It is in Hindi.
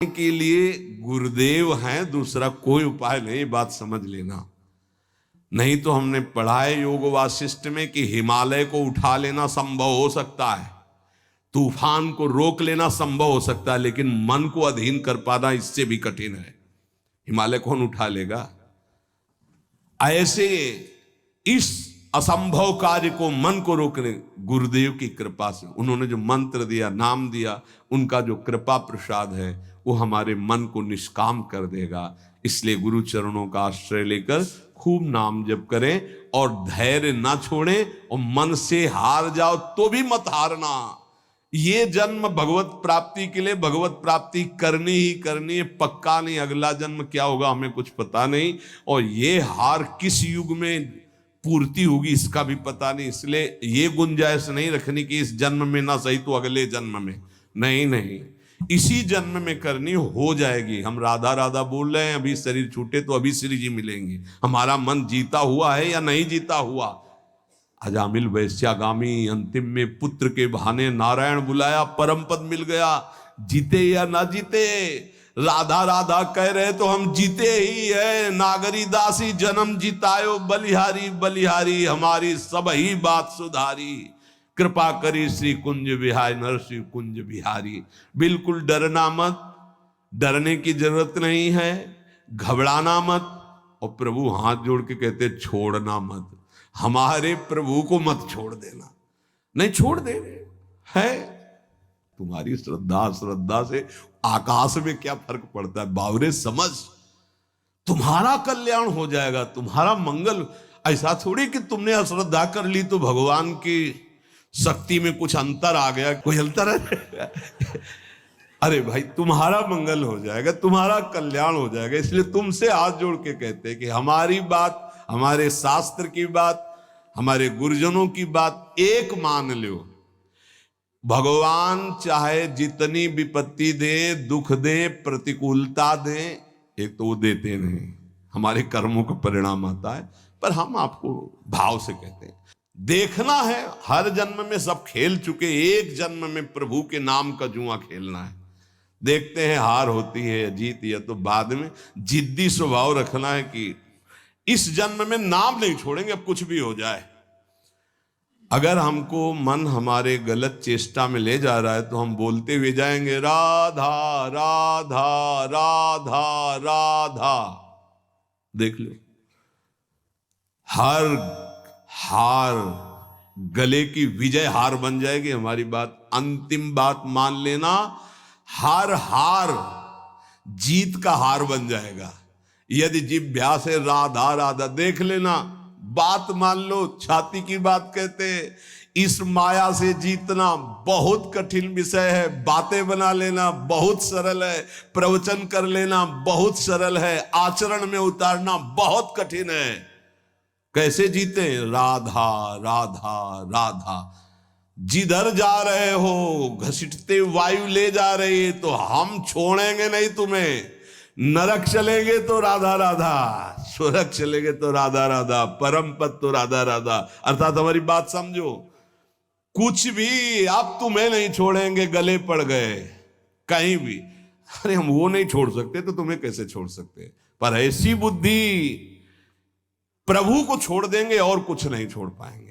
के लिए गुरुदेव हैं, दूसरा कोई उपाय नहीं, बात समझ लेना। नहीं तो हमने पढ़ा है योग वासिष्ठ में कि हिमालय को उठा लेना संभव हो सकता है, तूफान को रोक लेना संभव हो सकता है, लेकिन मन को अधीन कर पाना इससे भी कठिन है। हिमालय कौन उठा लेगा? ऐसे इस असंभव कार्य को, मन को रोकने, गुरुदेव की कृपा से, उन्होंने जो मंत्र दिया, नाम दिया, उनका जो कृपा प्रसाद है वो हमारे मन को निष्काम कर देगा। इसलिए गुरु चरणों का आश्रय लेकर खूब नाम जप करें और धैर्य ना छोड़ें, और मन से हार जाओ तो भी मत हारना। ये जन्म भगवत प्राप्ति के लिए भगवत प्राप्ति करनी ही करनी है, पक्का नहीं अगला जन्म क्या होगा हमें कुछ पता नहीं, और ये हार किस युग में पूर्ति होगी इसका भी पता नहीं। इसलिए ये गुंजाइश नहीं रखनी कि इस जन्म में ना सही तो अगले जन्म में, नहीं नहीं, इसी जन्म में करनी हो जाएगी। हम राधा राधा बोल रहे हैं, अभी शरीर छूटे तो अभी श्री जी मिलेंगे। हमारा मन जीता हुआ है या नहीं जीता हुआ? अजामिल वैश्यागामी अंतिम में पुत्र के बहाने नारायण बुलाया, परम पद मिल गया। जीते या ना जीते, राधा राधा कह रहे तो हम जीते ही है। नागरी दासी जन्म जितायो, बलिहारी बलिहारी हमारी सब ही बात सुधारी। कृपा करी श्री कुंज बिहारी, नरसिंह कुंज बिहारी। बिल्कुल डरना मत, डरने की जरूरत नहीं है, घबराना मत। और प्रभु हाथ जोड़ के कहते छोड़ना मत, हमारे प्रभु को मत छोड़ देना। नहीं छोड़ दे है, तुम्हारी श्रद्धा से आकाश में क्या फर्क पड़ता है? बावरे समझ, तुम्हारा कल्याण हो जाएगा, तुम्हारा मंगल। ऐसा थोड़ी कि तुमने अश्रद्धा कर ली तो भगवान की शक्ति में कुछ अंतर आ गया, कोई अंतर है? अरे भाई तुम्हारा मंगल हो जाएगा, तुम्हारा कल्याण हो जाएगा। इसलिए तुमसे हाथ जोड़ के कहते हैं कि हमारी बात, हमारे शास्त्र की बात, हमारे गुरुजनों की बात एक मान लो। भगवान चाहे जितनी विपत्ति दे, दुख दे, प्रतिकूलता दे, एक तो वो देते नहीं, हमारे कर्मों का परिणाम आता है। पर हम आपको भाव से कहते हैं, देखना है हर जन्म में सब खेल चुके, एक जन्म में प्रभु के नाम का जुआ खेलना है। देखते हैं हार होती है या जीत, या तो बाद में जिद्दी स्वभाव रखना है कि इस जन्म में नाम नहीं छोड़ेंगे, अब कुछ भी हो जाए। अगर हमको मन हमारे गलत चेष्टा में ले जा रहा है तो हम बोलते हुए जाएंगे राधा राधा राधा राधा। देख लो, हर हार गले की विजय हार बन जाएगी हमारी बात। अंतिम बात मान लेना, हर हार जीत का हार बन जाएगा। यदि जिभ्या से राधा राधा, देख लेना, बात मान लो, छाती की बात कहते हैं। इस माया से जीतना बहुत कठिन विषय है, बातें बना लेना बहुत सरल है, प्रवचन कर लेना बहुत सरल है, आचरण में उतारना बहुत कठिन है। कैसे जीते? राधा राधा राधा। जिधर जा रहे हो घसीटते वायु ले जा रही है, तो हम छोड़ेंगे नहीं तुम्हें। नरक चलेंगे तो राधा राधा, स्वर्ग चलेंगे तो राधा राधा, परम पद तो राधा राधा। अर्थात हमारी बात समझो, कुछ भी अब तुम्हें नहीं छोड़ेंगे, गले पड़ गए कहीं भी। अरे हम वो नहीं छोड़ सकते तो तुम्हें कैसे छोड़ सकते? पर ऐसी बुद्धि, प्रभु को छोड़ देंगे और कुछ नहीं छोड़ पाएंगे।